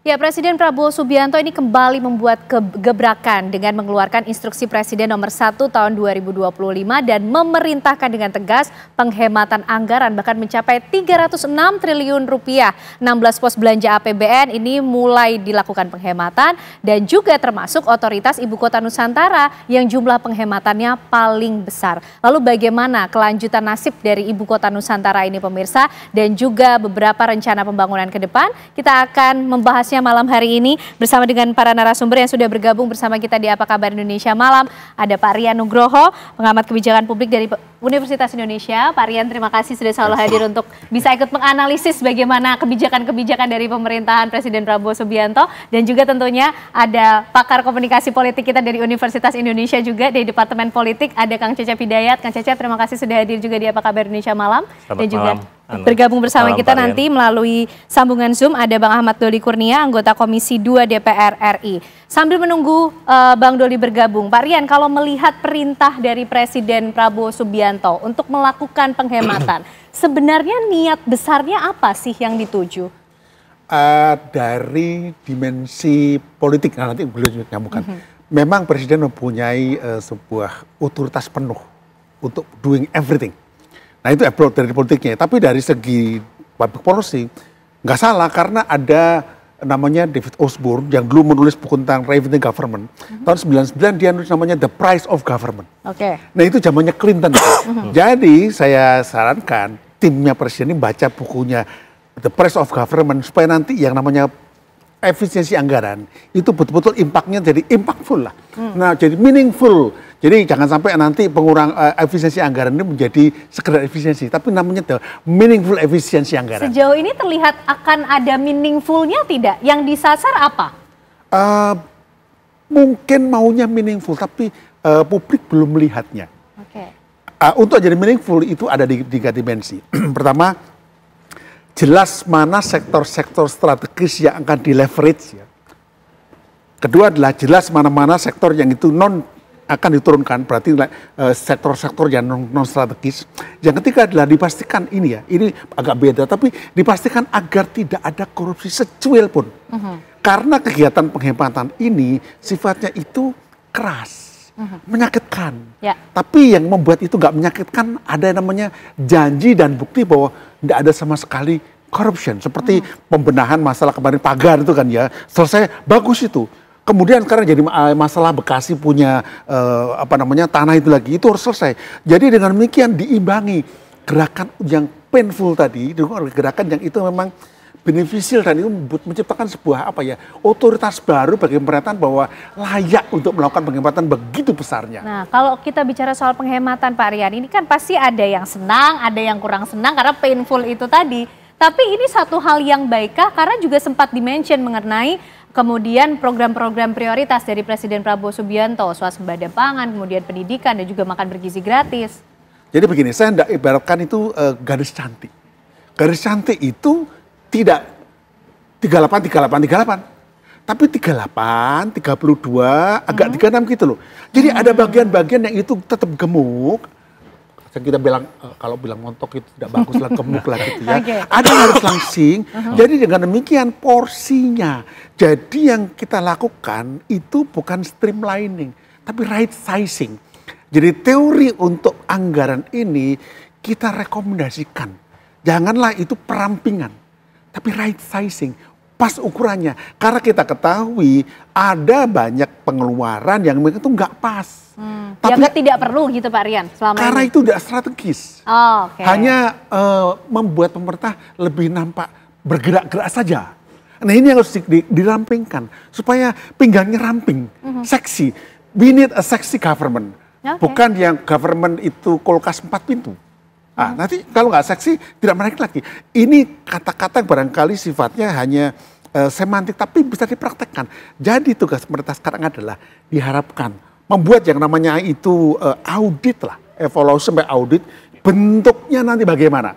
Ya, Presiden Prabowo Subianto ini kembali membuat gebrakan dengan mengeluarkan instruksi Presiden nomor 1 tahun 2025 dan memerintahkan dengan tegas penghematan anggaran bahkan mencapai 306 triliun rupiah. 16 pos belanja APBN ini mulai dilakukan penghematan dan juga termasuk otoritas Ibu Kota Nusantara yang jumlah penghematannya paling besar. Lalu bagaimana kelanjutan nasib dari Ibu Kota Nusantara ini pemirsa dan juga beberapa rencana pembangunan ke depan? Kita akan membahasnya malam hari ini bersama dengan para narasumber yang sudah bergabung bersama kita di Apa Kabar Indonesia Malam. Ada Pak Rian Nugroho, pengamat kebijakan publik dari Universitas Indonesia. Pak Rian, terima kasih sudah selalu hadir untuk bisa ikut menganalisis bagaimana kebijakan-kebijakan dari pemerintahan Presiden Prabowo Subianto. Dan juga tentunya ada pakar komunikasi politik kita dari Universitas Indonesia juga dari Departemen Politik, ada Kang Cecep Hidayat. Kang Cecep, terima kasih sudah hadir juga di Apa Kabar Indonesia Malam. Selamat dan juga malam. Bergabung bersama kita nanti melalui sambungan Zoom ada Bang Ahmad Doli Kurnia, anggota Komisi 2 DPR RI. Sambil menunggu Bang Doli bergabung, Pak Rian, kalau melihat perintah dari Presiden Prabowo Subianto untuk melakukan penghematan, sebenarnya niat besarnya apa sih yang dituju? Dari dimensi politik, nanti beliau nyambungkan. Memang Presiden mempunyai sebuah otoritas penuh untuk doing everything. Nah itu approach dari politiknya, tapi dari segi public policy nggak salah karena ada namanya David Osborne yang dulu menulis buku tentang revenue government. Tahun 99 dia nulis namanya The Price of Government. Nah itu zamannya Clinton. Jadi saya sarankan timnya Presiden ini baca bukunya The Price of Government supaya nanti yang namanya efisiensi anggaran itu betul-betul impactnya jadi impactful lah. Nah jadi meaningful. Jadi jangan sampai nanti pengurang efisiensi anggaran ini menjadi sekedar efisiensi, tapi namanya the meaningful efisiensi anggaran. Sejauh ini terlihat akan ada meaningfulnya tidak? Yang disasar apa? Mungkin maunya meaningful, tapi publik belum melihatnya. Untuk jadi meaningful itu ada di 3 dimensi. Pertama, jelas mana sektor-sektor strategis yang akan di-leverage. Ya. Kedua adalah jelas mana-mana sektor yang itu akan diturunkan, berarti sektor-sektor yang non-strategis. Yang ketiga adalah dipastikan ini agak beda, tapi dipastikan agar tidak ada korupsi secuil pun. Karena kegiatan penghematan ini sifatnya itu keras, menyakitkan. Tapi yang membuat itu nggak menyakitkan ada namanya janji dan bukti bahwa tidak ada sama sekali corruption. Seperti pembenahan masalah kemarin pagar itu kan ya, selesai, bagus itu. Kemudian sekarang jadi masalah Bekasi punya tanah itu lagi, itu harus selesai. Jadi dengan demikian diimbangi gerakan yang painful tadi, gerakan yang itu memang beneficial dan itu menciptakan sebuah otoritas baru bagi pemerintahan bahwa layak untuk melakukan penghematan begitu besarnya. Nah kalau kita bicara soal penghematan Pak Rian, ini kan pasti ada yang senang, ada yang kurang senang karena painful itu tadi. Tapi ini satu hal yang baikkah karena juga sempat dimention mengenai kemudian program-program prioritas dari Presiden Prabowo Subianto, swasembada pangan, kemudian pendidikan dan juga makan bergizi gratis. Jadi begini, saya hendak ibaratkan itu garis cantik. Garis cantik itu tidak 38, tapi 38, 32, agak 36 gitu loh. Jadi ada bagian-bagian yang itu tetap gemuk. Kita bilang kalau bilang montok itu tidak bagus lah, gemuk lah gitu ya. Ada yang harus langsing. Jadi dengan demikian porsinya. Jadi yang kita lakukan itu bukan streamlining, tapi right sizing. Jadi teori untuk anggaran ini kita rekomendasikan. Janganlah itu perampingan, tapi right sizing. Pas ukurannya. Karena kita ketahui ada banyak pengeluaran yang itu nggak pas. Tapi tidak perlu gitu Pak Rian selama karena ini. itu tidak strategis. Hanya membuat pemerintah lebih nampak bergerak-gerak saja. Nah ini yang harus dirampingkan. Supaya pinggangnya ramping, seksi. We need a sexy government. Bukan yang government itu kulkas 4 pintu. Nanti kalau nggak seksi tidak menarik lagi. Ini kata-kata yang barangkali sifatnya hanya semantik tapi bisa dipraktekkan. Jadi tugas pemerintah sekarang adalah diharapkan membuat yang namanya itu audit lah, evaluasi sampai audit bentuknya nanti bagaimana.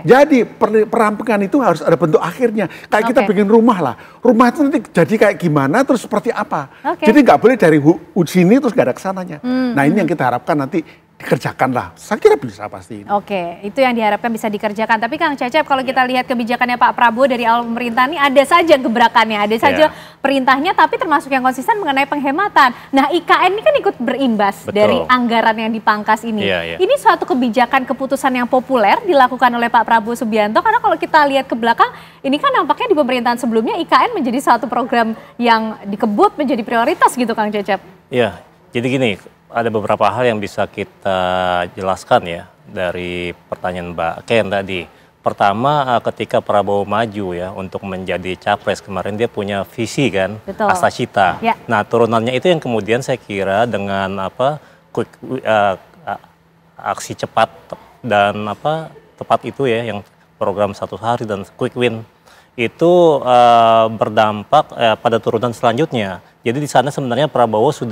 Jadi perampingan itu harus ada bentuk akhirnya. Kayak kita bikin rumah lah. Rumah itu nanti jadi kayak gimana terus seperti apa. Jadi nggak boleh dari sini terus nggak ada kesananya. Nah ini yang kita harapkan nanti dikerjakan lah. Saya kira bisa pasti. Oke, itu yang diharapkan bisa dikerjakan. Tapi Kang Cecep, kalau kita lihat kebijakannya Pak Prabowo dari awal pemerintah ini ada saja gebrakannya, ada saja perintahnya, tapi termasuk yang konsisten mengenai penghematan. Nah, IKN ini kan ikut berimbas dari anggaran yang dipangkas ini. Ini suatu kebijakan keputusan yang populer dilakukan oleh Pak Prabowo Subianto, karena kalau kita lihat ke belakang, ini kan nampaknya di pemerintahan sebelumnya IKN menjadi suatu program yang dikebut menjadi prioritas gitu, Kang Cecep. Iya, jadi gini, ada beberapa hal yang bisa kita jelaskan ya dari pertanyaan Mbak Ken tadi. Pertama, ketika Prabowo maju ya untuk menjadi capres kemarin, dia punya visi kan, Asacita. Nah, turunannya itu yang kemudian saya kira dengan aksi cepat dan tepat itu ya, yang program 1 hari dan quick win itu berdampak pada turunan selanjutnya. Jadi di sana sebenarnya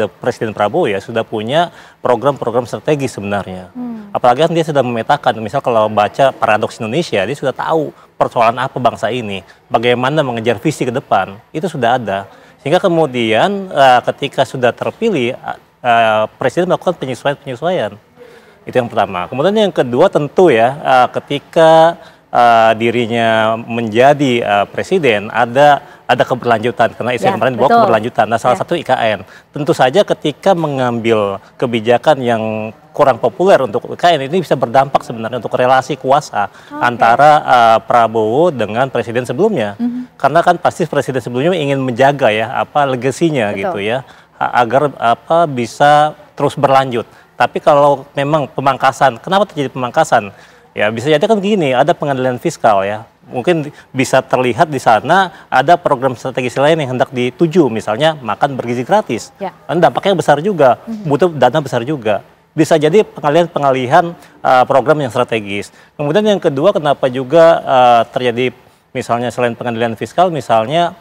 Presiden Prabowo ya sudah punya program-program strategis sebenarnya. Apalagi kan dia sudah memetakan, misal kalau baca Paradoks Indonesia, dia sudah tahu persoalan apa bangsa ini, bagaimana mengejar visi ke depan, itu sudah ada. Sehingga kemudian ketika sudah terpilih, Presiden melakukan penyesuaian-penyesuaian. Itu yang pertama. Kemudian yang kedua tentu ya, ketika dirinya menjadi presiden ada keberlanjutan, karena isu kemarin dibawa keberlanjutan. Nah, salah satu IKN. Tentu saja ketika mengambil kebijakan yang kurang populer untuk IKN ini bisa berdampak sebenarnya untuk relasi kuasa antara Prabowo dengan presiden sebelumnya. Karena kan pasti presiden sebelumnya ingin menjaga ya legasinya gitu ya, agar bisa terus berlanjut. Tapi kalau memang pemangkasan, kenapa terjadi pemangkasan? Ya bisa jadi kan gini, ada pengadilan fiskal ya. Mungkin bisa terlihat di sana ada program strategis lain yang hendak dituju, misalnya makan bergizi gratis. Dan dampaknya besar juga, butuh dana besar juga. Bisa jadi pengalihan program yang strategis. Kemudian yang kedua, kenapa juga terjadi misalnya selain pengadilan fiskal, misalnya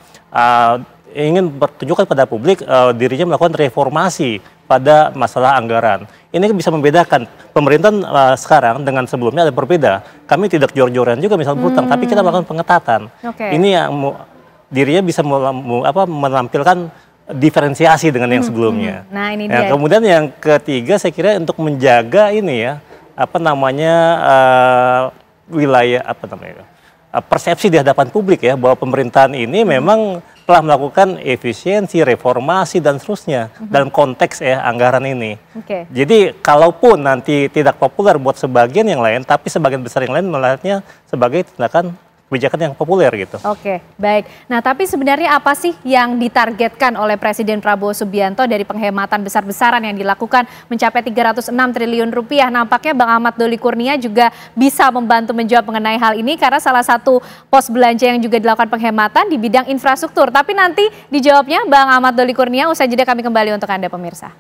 ingin bertunjukkan pada publik dirinya melakukan reformasi pada masalah anggaran. Ini bisa membedakan pemerintahan sekarang dengan sebelumnya ada berbeda. Kami tidak jor-joran juga misalnya berutang, tapi kita melakukan pengetatan. Ini yang dirinya bisa menampilkan diferensiasi dengan yang sebelumnya. Nah, ini dia. Kemudian yang ketiga saya kira untuk menjaga ini ya, wilayah persepsi di hadapan publik ya, bahwa pemerintahan ini memang telah melakukan efisiensi, reformasi dan seterusnya dalam konteks anggaran ini. Jadi kalaupun nanti tidak populer buat sebagian yang lain, tapi sebagian besar yang lain melihatnya sebagai tindakan kebijakan yang populer gitu. Oke, baik. Nah, tapi sebenarnya apa sih yang ditargetkan oleh Presiden Prabowo Subianto dari penghematan besar-besaran yang dilakukan mencapai 306 triliun rupiah? Nampaknya Bang Ahmad Doli Kurnia juga bisa membantu menjawab mengenai hal ini, karena salah satu pos belanja yang juga dilakukan penghematan di bidang infrastruktur. Tapi nanti dijawabnya Bang Ahmad Doli Kurnia, usai jeda kami kembali untuk Anda pemirsa.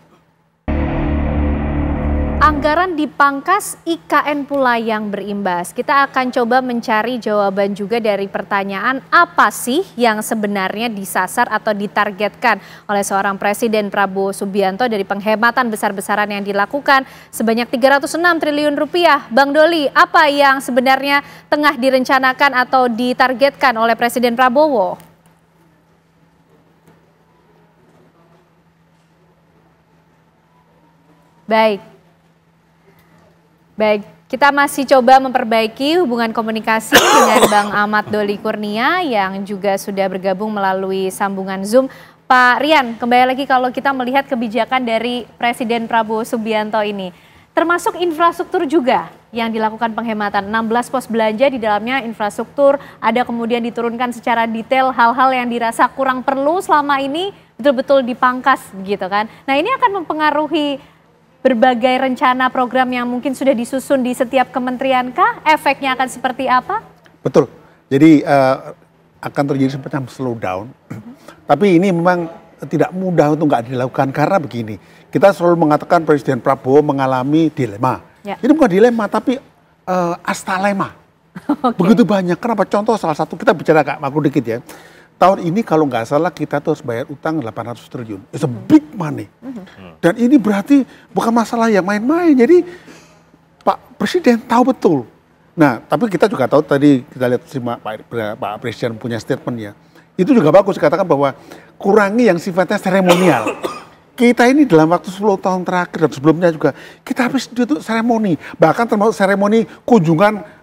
Anggaran dipangkas, IKN pula yang berimbas. Kita akan coba mencari jawaban juga dari pertanyaan apa sih yang sebenarnya disasar atau ditargetkan oleh seorang Presiden Prabowo Subianto dari penghematan besar-besaran yang dilakukan sebanyak 306 triliun rupiah. Bang Doli, apa yang sebenarnya tengah direncanakan atau ditargetkan oleh Presiden Prabowo? Baik, kita masih coba memperbaiki hubungan komunikasi dengan Bang Ahmad Doli Kurnia yang juga sudah bergabung melalui sambungan Zoom. Pak Rian, kembali lagi kalau kita melihat kebijakan dari Presiden Prabowo Subianto ini, termasuk infrastruktur juga yang dilakukan penghematan. 16 pos belanja di dalamnya infrastruktur, ada kemudian diturunkan secara detail hal-hal yang dirasa kurang perlu selama ini betul-betul dipangkas gitu kan. Nah, ini akan mempengaruhi berbagai rencana program yang mungkin sudah disusun di setiap kementerian kah? Efeknya akan seperti apa? Betul. Jadi akan terjadi semacam slowdown. Tapi ini memang tidak mudah untuk nggak dilakukan karena begini. Kita selalu mengatakan Presiden Prabowo mengalami dilema. Ini bukan dilema tapi astalema. Begitu banyak. Kenapa? Contoh salah satu, kita bicara agak makro dikit ya. Tahun ini kalau nggak salah kita tuh harus bayar utang 800 triliun. It's a big money. Dan ini berarti bukan masalah yang main-main. Jadi Pak Presiden tahu betul. Nah, tapi kita juga tahu tadi kita lihat Pak Presiden punya statement ya. Itu juga bagus dikatakan bahwa kurangi yang sifatnya seremonial. Kita ini dalam waktu 10 tahun terakhir dan sebelumnya juga kita habis itu seremoni, bahkan termasuk seremoni kunjungan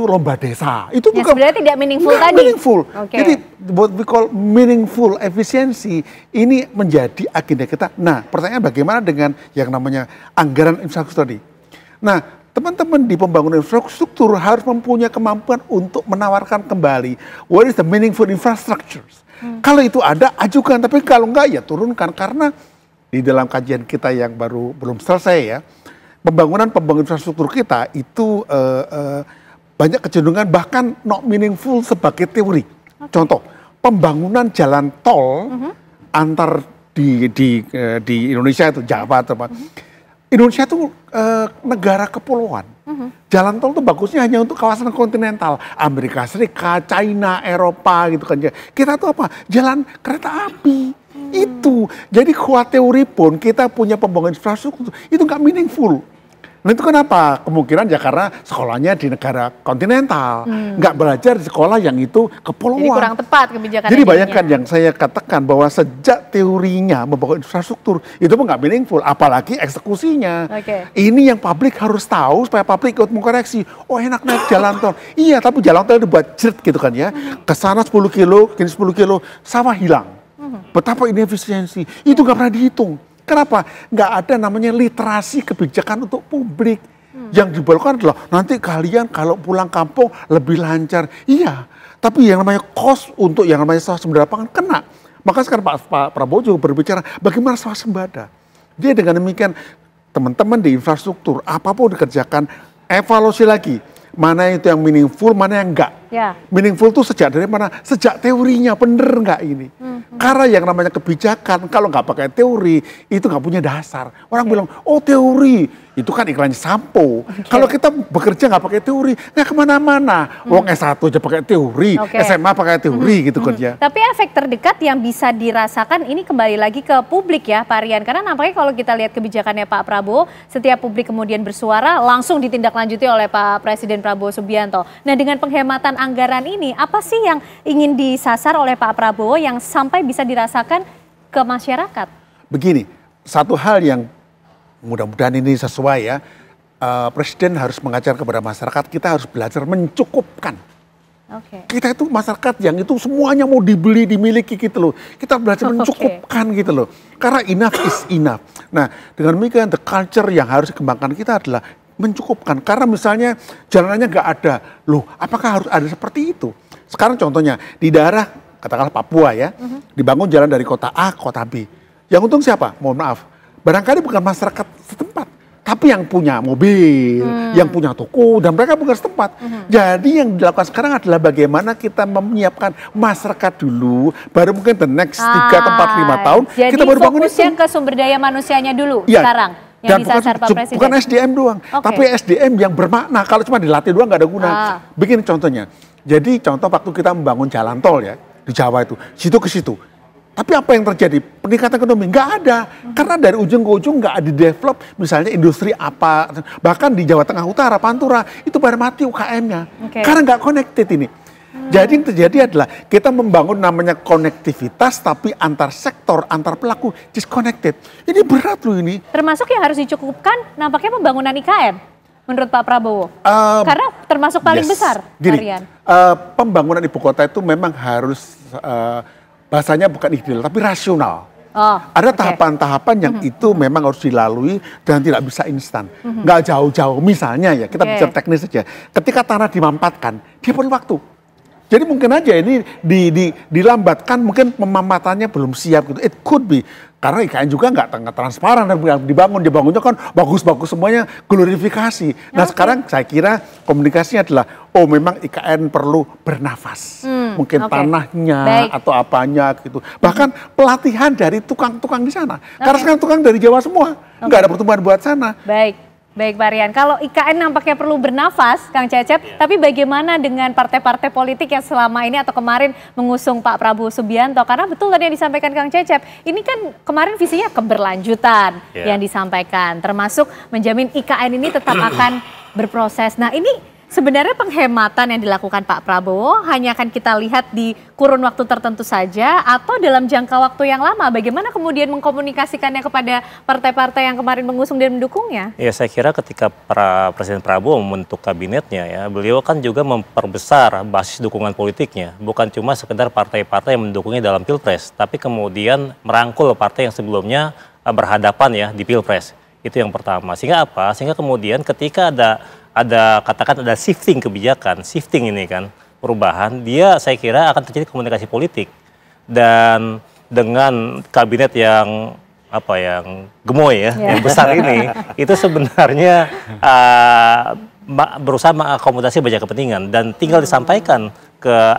lomba desa. Itu ya, sebenarnya tidak meaningful tadi. Meaningful. Okay. Jadi what we call meaningful efisiensi ini menjadi agenda kita. Nah, pertanyaan bagaimana dengan yang namanya anggaran infrastruktur tadi? Nah, teman-teman di pembangunan infrastruktur harus mempunyai kemampuan untuk menawarkan kembali what is the meaningful infrastructures. Kalau itu ada, ajukan. Tapi kalau enggak, ya turunkan. Karena di dalam kajian kita yang belum selesai ya, pembangunan infrastruktur kita itu banyak kecenderungan bahkan not meaningful sebagai teori. Okay. Contoh, pembangunan jalan tol antar di Indonesia itu Jawa tempat. Indonesia itu negara kepulauan. Jalan tol itu bagusnya hanya untuk kawasan kontinental, Amerika Serikat, China, Eropa gitu kan. Kita tuh apa? Jalan kereta api. Itu. Jadi kuat teori pun kita punya pembangunan infrastruktur itu nggak meaningful. Nah itu kenapa? Kemungkinan ya karena sekolahnya di negara kontinental, nggak belajar di sekolah yang itu kepulauan. Jadi kurang tepat kebijakan. Jadi bayangkan yang saya katakan bahwa sejak teorinya membangun infrastruktur itu pun nggak meaningful, apalagi eksekusinya. Okay. Ini yang publik harus tahu supaya publik ikut mengkoreksi. Oh enak naik jalan tol. Iya tapi jalan tol itu buat jeret gitu kan ya. Kesana 10 kilo, kini 10 kilo, sawah hilang. Betapa inefisiensi. Itu nggak pernah dihitung. Kenapa? Nggak ada namanya literasi kebijakan untuk publik. Yang diperlukan adalah nanti kalian kalau pulang kampung lebih lancar. Iya, tapi yang namanya cost untuk yang namanya swasembada pangan kena. Maka sekarang Pak Prabowo juga berbicara bagaimana swasembada. Dia dengan demikian teman-teman di infrastruktur apapun dikerjakan evaluasi lagi. Mana itu yang meaningful, mana yang enggak. Ya. Meaningful itu sejak dari mana? Sejak teorinya, bener enggak ini? Karena yang namanya kebijakan, kalau nggak pakai teori, itu nggak punya dasar. Orang bilang, oh teori, itu kan iklannya sampo. Kalau kita bekerja nggak pakai teori, nggak kemana-mana. Wong S1 aja pakai teori, SMA pakai teori gitu kan ya. Tapi efek terdekat yang bisa dirasakan ini kembali lagi ke publik ya Pak Rian. Karena nampaknya kalau kita lihat kebijakannya Pak Prabowo, setiap publik kemudian bersuara, langsung ditindaklanjuti oleh Pak Presiden Prabowo Subianto. Nah dengan penghematan anggaran ini, apa sih yang ingin disasar oleh Pak Prabowo yang sampai bisa dirasakan ke masyarakat? Begini, satu hal yang mudah-mudahan ini sesuai ya, Presiden harus mengajar kepada masyarakat, kita harus belajar mencukupkan. Kita itu masyarakat yang itu semuanya mau dibeli, dimiliki gitu loh. Kita belajar mencukupkan gitu loh. Karena enough is enough. Nah dengan demikian the culture yang harus dikembangkan kita adalah mencukupkan. Karena misalnya jalanannya nggak ada, loh apakah harus ada seperti itu? Sekarang contohnya di daerah katakanlah Papua ya, dibangun jalan dari kota A ke kota B. Yang untung siapa? Mohon maaf, barangkali bukan masyarakat setempat, tapi yang punya mobil, yang punya toko, dan mereka bukan setempat. Jadi yang dilakukan sekarang adalah bagaimana kita menyiapkan masyarakat dulu, baru mungkin the next 3, 4, 5 tahun kita baru bangun itu. Jadi fokusnya ke sumber daya manusianya dulu sekarang? Dan bukan SDM doang, tapi SDM yang bermakna. Kalau cuma dilatih doang nggak ada guna. Begini contohnya, jadi contoh waktu kita membangun jalan tol ya, di Jawa itu, situ ke situ. Tapi apa yang terjadi? Peningkatan ekonomi nggak ada, karena dari ujung ke ujung nggak ada develop, misalnya industri apa, bahkan di Jawa Tengah Utara, Pantura itu pada mati UKM-nya, karena nggak connected ini. Jadi yang terjadi adalah kita membangun namanya konektivitas, tapi antar sektor, antar pelaku disconnected. Ini berat loh ini. Termasuk yang harus dicukupkan, nampaknya pembangunan IKN. Menurut Pak Prabowo, karena termasuk paling besar, Rian. Pembangunan ibu kota itu memang harus bahasanya bukan ideal, tapi rasional. Ada tahapan-tahapan yang itu memang harus dilalui dan tidak bisa instan. Nggak jauh-jauh, misalnya ya, kita bicara teknis saja. Ketika tanah dimampatkan, dia perlu waktu. Jadi mungkin aja ini dilambatkan, mungkin pemampatannya belum siap gitu. It could be. Karena IKN juga nggak transparan dan dibangunnya kan bagus-bagus semuanya glorifikasi. Nah sekarang saya kira komunikasinya adalah, oh memang IKN perlu bernafas. Mungkin tanahnya atau apanya gitu. Bahkan pelatihan dari tukang-tukang di sana. Karena sekarang tukang dari Jawa semua. Nggak ada pertumbuhan buat sana. Baik Pak Rian, kalau IKN nampaknya perlu bernafas, Kang Cecep, tapi bagaimana dengan partai-partai politik yang selama ini atau kemarin mengusung Pak Prabowo Subianto? Karena betul tadi yang disampaikan Kang Cecep, ini kan kemarin visinya keberlanjutan yang disampaikan, termasuk menjamin IKN ini tetap akan berproses. Nah ini Sebenarnya penghematan yang dilakukan Pak Prabowo hanya akan kita lihat di kurun waktu tertentu saja atau dalam jangka waktu yang lama? Bagaimana kemudian mengkomunikasikannya kepada partai-partai yang kemarin mengusung dan mendukungnya? Ya, saya kira ketika Presiden Prabowo membentuk kabinetnya ya, beliau kan juga memperbesar basis dukungan politiknya. Bukan cuma sekedar partai-partai yang mendukungnya dalam Pilpres, tapi kemudian merangkul partai yang sebelumnya berhadapan ya di Pilpres. Itu yang pertama. Sehingga apa? Sehingga kemudian ketika katakan ada shifting kebijakan, shifting ini kan perubahan, dia saya kira akan terjadi komunikasi politik. Dan dengan kabinet yang yang gemoy ya, yang besar ini, itu sebenarnya berusaha mengakomodasi banyak kepentingan dan tinggal disampaikan ke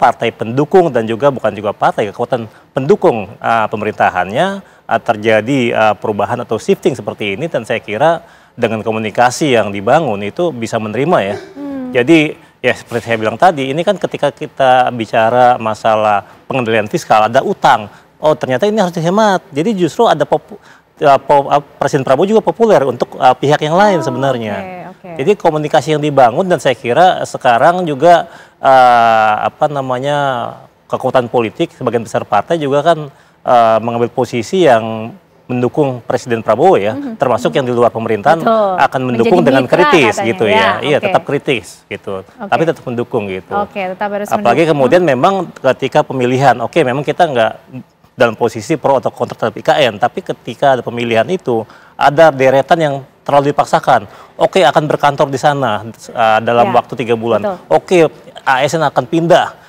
partai pendukung dan juga bukan juga partai, kekuatan pendukung pemerintahannya terjadi perubahan atau shifting seperti ini, dan saya kira dengan komunikasi yang dibangun itu bisa menerima ya. Jadi ya seperti saya bilang tadi, ini kan ketika kita bicara masalah pengendalian fiskal, ada utang. Oh ternyata ini harus dihemat. Jadi justru ada Presiden Prabowo juga populer untuk pihak yang lain sebenarnya. Jadi komunikasi yang dibangun, dan saya kira sekarang juga kekuatan politik sebagian besar partai juga kan mengambil posisi yang mendukung Presiden Prabowo ya, termasuk yang di luar pemerintahan akan mendukung dengan kritis katanya, gitu ya. Iya, tetap kritis gitu. Tapi tetap mendukung gitu. Tetap harus apalagi mendukung. Kemudian memang ketika pemilihan, memang kita nggak dalam posisi pro atau kontra terhadap IKN, tapi ketika ada pemilihan itu ada deretan yang terlalu dipaksakan. Akan berkantor di sana dalam waktu 3 bulan. ASN akan pindah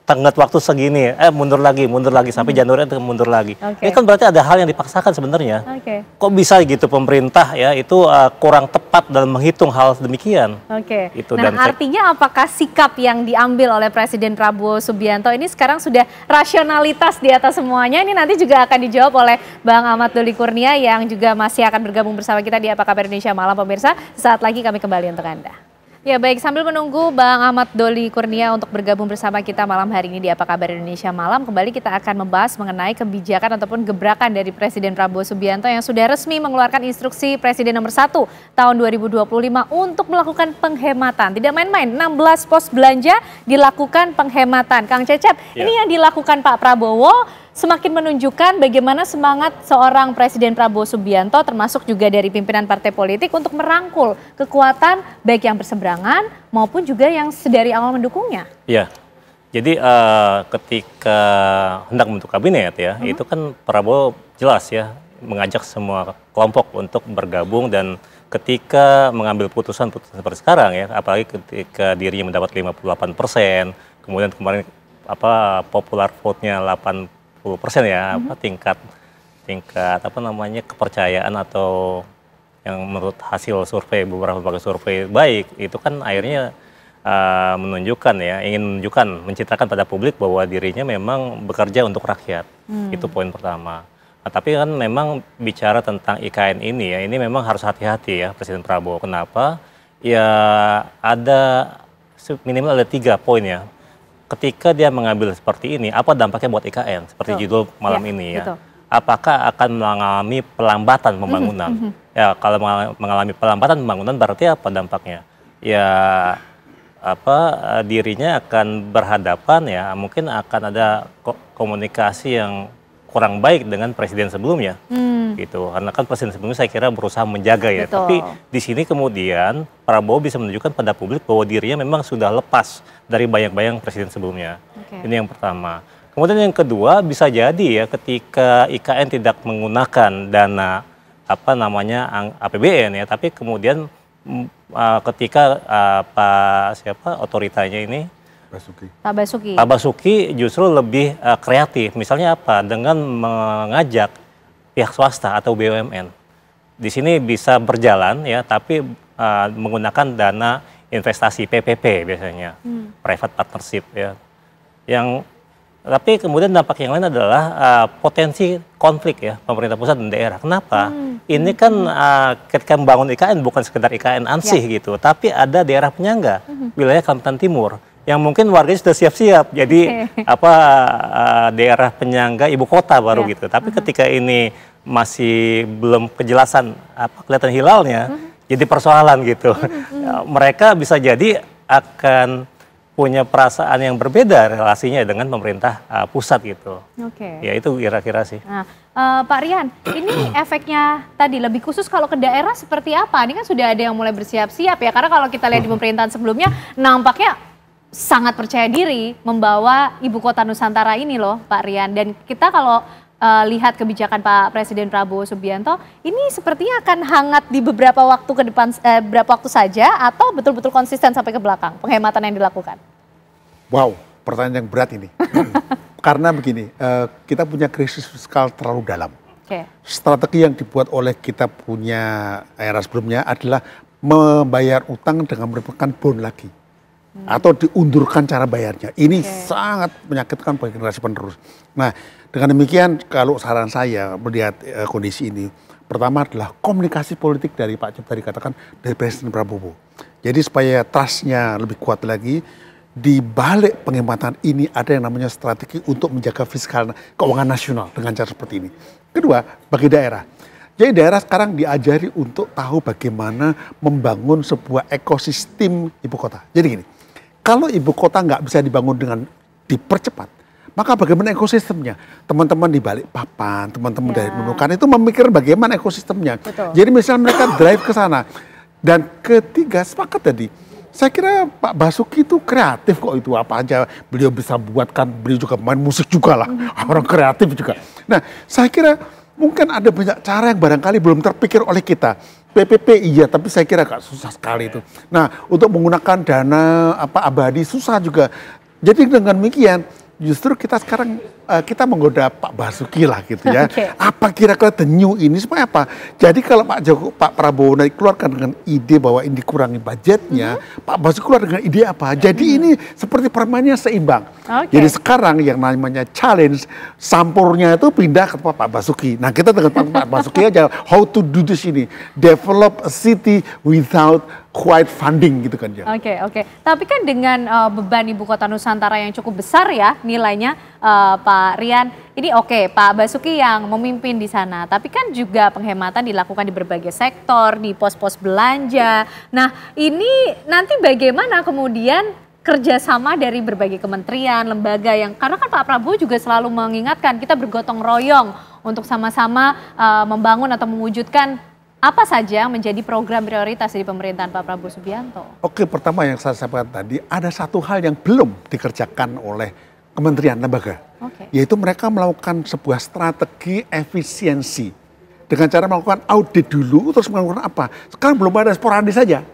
tenggat waktu segini, mundur lagi sampai Januari mundur lagi. Ini kan berarti ada hal yang dipaksakan sebenarnya. Kok bisa gitu pemerintah ya itu kurang tepat dalam menghitung hal demikian. Itu, nah artinya apakah sikap yang diambil oleh Presiden Prabowo Subianto ini sekarang sudah rasionalitas di atas semuanya? Ini nanti juga akan dijawab oleh Bang Ahmad Doli Kurnia yang juga masih akan bergabung bersama kita di Apa Kabar Indonesia Malam, pemirsa. Saat lagi kami kembali untuk Anda. Ya baik, sambil menunggu Bang Ahmad Doli Kurnia untuk bergabung bersama kita malam hari ini di Apa Kabar Indonesia Malam, kembali kita akan membahas mengenai kebijakan ataupun gebrakan dari Presiden Prabowo Subianto yang sudah resmi mengeluarkan instruksi Presiden nomor 1 tahun 2025 untuk melakukan penghematan. Tidak main-main, 16 pos belanja dilakukan penghematan. Kang Cecep, ini yang dilakukan Pak Prabowo semakin menunjukkan bagaimana semangat seorang Presiden Prabowo Subianto termasuk juga dari pimpinan partai politik untuk merangkul kekuatan baik yang berseberangan maupun juga yang sedari awal mendukungnya. Iya, jadi ketika hendak membentuk kabinet ya, itu kan Prabowo jelas ya mengajak semua kelompok untuk bergabung, dan ketika mengambil putusan seperti sekarang ya, apalagi ketika dirinya mendapat 58%, kemudian kemarin popular vote-nya 80% ya, tingkat kepercayaan atau yang menurut hasil survei, beberapa lembaga survei baik, itu kan akhirnya menunjukkan ya, ingin mencitrakan pada publik bahwa dirinya memang bekerja untuk rakyat. Itu poin pertama. Nah, tapi kan memang bicara tentang IKN ini ya, ini memang harus hati-hati ya Presiden Prabowo. Kenapa? Ya minimal ada 3 poin ya. Ketika dia mengambil seperti ini, apa dampaknya buat IKN? Seperti judul malam ini ya. Betul. Apakah akan mengalami pelambatan pembangunan? Ya, kalau mengalami pelambatan pembangunan berarti apa dampaknya? Ya, dirinya akan berhadapan ya, mungkin akan ada komunikasi yang kurang baik dengan presiden sebelumnya. Gitu. Karena kan presiden sebelumnya saya kira berusaha menjaga ya. Betul. Tapi di sini kemudian Prabowo bisa menunjukkan pada publik bahwa dirinya memang sudah lepas dari bayang-bayang presiden sebelumnya. Ini yang pertama. Kemudian yang kedua, bisa jadi ya ketika IKN tidak menggunakan dana APBN ya, tapi kemudian ketika otoritanya ini Pak Basuki justru lebih kreatif. Misalnya dengan mengajak pihak swasta atau BUMN. Di sini bisa berjalan ya, tapi menggunakan dana investasi PPP biasanya, private partnership ya. Tapi kemudian dampak yang lain adalah potensi konflik ya pemerintah pusat dan daerah. Kenapa? Ini kan ketika membangun IKN bukan sekedar IKN ansih gitu, tapi ada daerah penyangga, wilayah Kalimantan Timur yang mungkin warganya sudah siap-siap jadi daerah penyangga ibu kota baru gitu. Tapi ketika ini masih belum kejelasan kelihatan hilalnya, jadi persoalan gitu. Mereka bisa jadi akan punya perasaan yang berbeda relasinya dengan pemerintah pusat gitu. Oke. Ya itu kira-kira sih. Nah, Pak Rian, ini efeknya tadi lebih khusus kalau ke daerah seperti apa? Ini kan sudah ada yang mulai bersiap-siap ya, karena kalau kita lihat di pemerintahan sebelumnya nampaknya sangat percaya diri membawa ibu kota Nusantara ini loh Pak Rian. Dan kita kalau lihat kebijakan Pak Presiden Prabowo Subianto, ini sepertinya akan hangat di beberapa waktu ke depan, beberapa waktu saja, atau betul-betul konsisten sampai ke belakang penghematan yang dilakukan? Wow, pertanyaan yang berat ini. Karena begini, kita punya krisis fiskal terlalu dalam. Strategi yang dibuat oleh kita punya era sebelumnya adalah membayar utang dengan merupakan bond lagi. Atau diundurkan cara bayarnya. Ini sangat menyakitkan bagi generasi penerus. Nah, dengan demikian kalau saran saya melihat kondisi ini, pertama adalah komunikasi politik dari Pak Cip tadi katakan dari Presiden Prabowo. Jadi supaya trust-nya lebih kuat lagi, di balik penghematan ini ada yang namanya strategi untuk menjaga fiskal keuangan nasional dengan cara seperti ini. Kedua, bagi daerah. Jadi daerah sekarang diajari untuk tahu bagaimana membangun sebuah ekosistem ibu kota. Jadi gini, kalau ibu kota nggak bisa dibangun dengan dipercepat, maka bagaimana ekosistemnya? Teman-teman di Balikpapan, teman-teman dari Nunukan itu memikir bagaimana ekosistemnya. Betul. Jadi misalnya mereka drive ke sana. Dan ketiga, sepakat tadi. Saya kira Pak Basuki itu kreatif kok, itu apa aja beliau bisa buatkan, beliau juga main musik juga lah, orang kreatif juga. Nah, saya kira mungkin ada banyak cara yang barangkali belum terpikir oleh kita. PPP iya, tapi saya kira agak susah sekali itu. Nah, untuk menggunakan dana abadi susah juga. Jadi dengan demikian, justru kita sekarang kita menggoda Pak Basuki lah gitu ya. Apa kira-kira the new ini supaya apa? Jadi kalau Pak Prabowo keluarkan dengan ide bahwa ini dikurangi budgetnya, Pak Basuki keluar dengan ide apa? Jadi ini seperti permainnya seimbang. Jadi sekarang yang namanya challenge, sampurnya itu pindah ke Pak Basuki. Nah kita dengan Pak Basuki aja how to do this ini, develop a city without quite funding gitu kan ya. Oke. Tapi kan dengan beban ibu kota Nusantara yang cukup besar ya nilainya, Pak Rian, ini Pak Basuki yang memimpin di sana. Tapi kan juga penghematan dilakukan di berbagai sektor, di pos-pos belanja. Nah ini nanti bagaimana kemudian kerjasama dari berbagai kementerian, lembaga yang, karena kan Pak Prabowo juga selalu mengingatkan kita bergotong royong untuk sama-sama membangun atau mewujudkan apa saja menjadi program prioritas di pemerintahan Pak Prabowo Subianto? Pertama yang saya sampaikan tadi, ada satu hal yang belum dikerjakan oleh kementerian lembaga, yaitu mereka melakukan sebuah strategi efisiensi dengan cara melakukan audit dulu, terus melakukan apa? Sekarang belum ada, sporadis saja.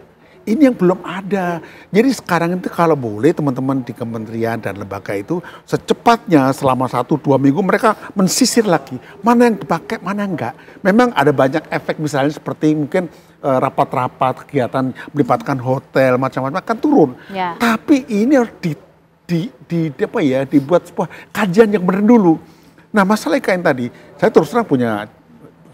Ini yang belum ada. Jadi sekarang itu kalau boleh teman-teman di kementerian dan lembaga itu secepatnya selama 1-2 minggu mereka mensisir lagi. Mana yang dipakai, mana yang enggak. Memang ada banyak efek misalnya seperti mungkin rapat-rapat, kegiatan melibatkan hotel, macam-macam akan turun. Tapi ini harus dibuat sebuah kajian yang benar dulu. Nah masalah IKN tadi, saya terus terang punya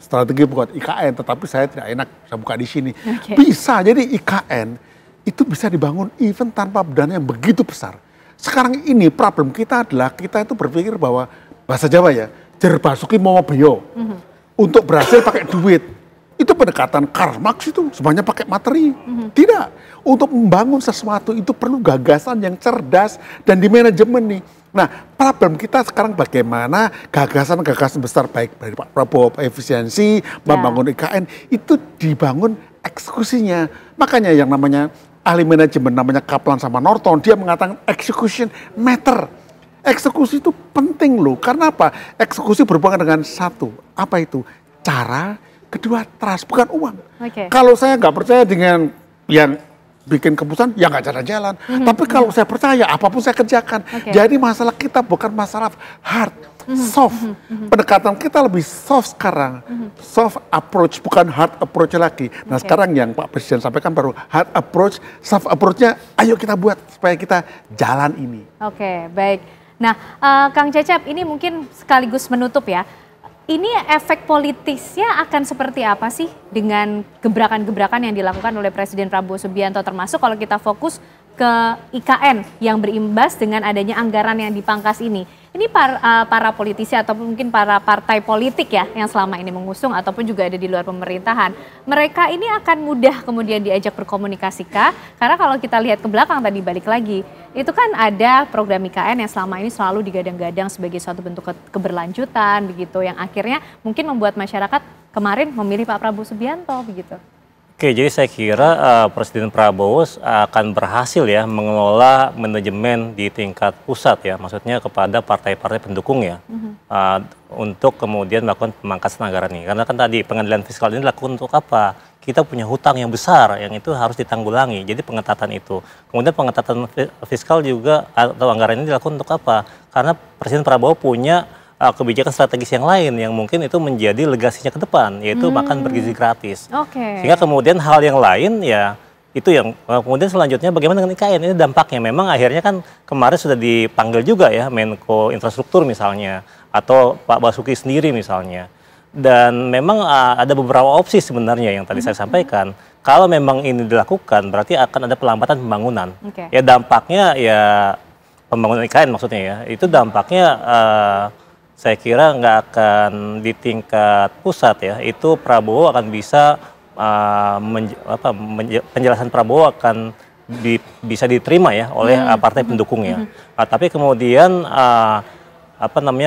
strategi buat IKN, tetapi saya tidak enak saya buka di sini. Bisa, jadi IKN itu bisa dibangun even tanpa dana yang begitu besar. Sekarang ini problem kita adalah kita itu berpikir bahwa bahasa Jawa ya, jer basuki mau beyo. Untuk berhasil pakai duit. Itu pendekatan Karl Marx itu semuanya pakai materi. Tidak. Untuk membangun sesuatu itu perlu gagasan yang cerdas dan di manajemen nih. Nah, problem kita sekarang bagaimana gagasan-gagasan besar baik dari Pak Prabowo, efisiensi, membangun IKN, itu dibangun eksekusinya. Makanya yang namanya ahli manajemen, namanya Kaplan sama Norton, dia mengatakan execution matter. Eksekusi itu penting loh, karena apa? Eksekusi berhubungan dengan satu, apa itu? Cara, kedua trust, bukan uang. Kalau saya nggak percaya dengan yang bikin keputusan, ya nggak jalan-jalan. Tapi kalau saya percaya, apapun saya kerjakan. Jadi masalah kita bukan masalah hard, soft. Pendekatan kita lebih soft sekarang. Soft approach, bukan hard approach lagi. Nah sekarang yang Pak Presiden sampaikan baru hard approach, soft approach-nya ayo kita buat supaya kita jalan ini. Baik. Nah Kang Cecep, ini mungkin sekaligus menutup ya. Ini efek politisnya akan seperti apa sih dengan gebrakan-gebrakan yang dilakukan oleh Presiden Prabowo Subianto, termasuk kalau kita fokus ke IKN yang berimbas dengan adanya anggaran yang dipangkas ini. Ini para politisi ataupun mungkin para partai politik ya yang selama ini mengusung ataupun juga ada di luar pemerintahan, mereka ini akan mudah kemudian diajak berkomunikasi kah? Karena kalau kita lihat ke belakang tadi balik lagi, itu kan ada program IKN yang selama ini selalu digadang-gadang sebagai suatu bentuk keberlanjutan begitu, yang akhirnya mungkin membuat masyarakat kemarin memilih Pak Prabowo Subianto begitu. Oke, jadi saya kira Presiden Prabowo akan berhasil ya mengelola manajemen di tingkat pusat ya, maksudnya kepada partai-partai pendukung ya, untuk kemudian melakukan pemangkasan anggaran ini. Karena kan tadi pengadilan fiskal ini dilakukan untuk apa? Kita punya hutang yang besar, yang itu harus ditanggulangi. Jadi pengetatan itu. Kemudian pengetatan fiskal juga atau anggaran ini dilakukan untuk apa? Karena Presiden Prabowo punya kebijakan strategis yang lain yang mungkin itu menjadi legasinya ke depan, yaitu makan bergizi gratis. Sehingga kemudian hal yang lain ya itu yang kemudian selanjutnya bagaimana dengan IKN ini dampaknya. Memang akhirnya kan kemarin sudah dipanggil juga ya Menko Infrastruktur misalnya, atau Pak Basuki sendiri misalnya. Dan memang ada beberapa opsi sebenarnya yang tadi saya sampaikan. Kalau memang ini dilakukan berarti akan ada pelambatan pembangunan. Ya dampaknya ya pembangunan IKN maksudnya ya, itu dampaknya saya kira nggak akan di tingkat pusat ya, itu Prabowo akan bisa penjelasan Prabowo akan bisa diterima ya oleh partai pendukungnya. Tapi kemudian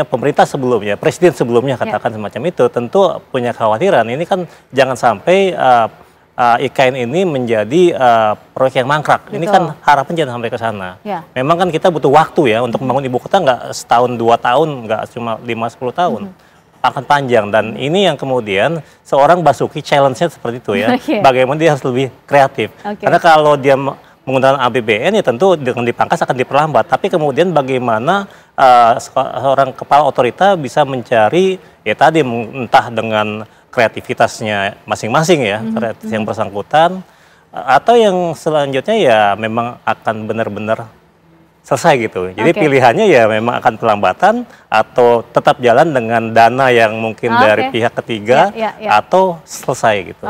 pemerintah sebelumnya, presiden sebelumnya katakan semacam itu, tentu punya kekhawatiran. Ini kan jangan sampai IKN ini menjadi proyek yang mangkrak. Betul. Ini kan harapan jangan sampai ke sana. Memang kan kita butuh waktu ya untuk membangun ibu kota, nggak setahun 2 tahun, nggak cuma 5-10 tahun. Akan panjang, dan ini yang kemudian seorang Basuki challenge-nya seperti itu ya. Bagaimana dia harus lebih kreatif. Karena kalau dia menggunakan APBN ya tentu dengan dipangkas akan diperlambat. Tapi kemudian bagaimana seorang kepala otorita bisa mencari ya tadi entah dengan kreativitasnya masing-masing ya, kreatif yang bersangkutan, atau yang selanjutnya ya memang akan benar-benar selesai gitu. Jadi pilihannya ya memang akan pelambatan atau tetap jalan dengan dana yang mungkin dari pihak ketiga atau selesai gitu.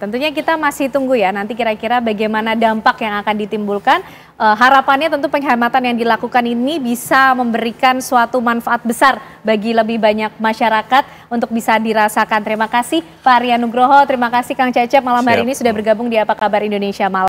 Tentunya kita masih tunggu ya nanti kira-kira bagaimana dampak yang akan ditimbulkan. Harapannya tentu penghematan yang dilakukan ini bisa memberikan suatu manfaat besar bagi lebih banyak masyarakat untuk bisa dirasakan. Terima kasih Pak Arya Nugroho, terima kasih Kang Cecep malam hari ini sudah bergabung di Apa Kabar Indonesia Malam.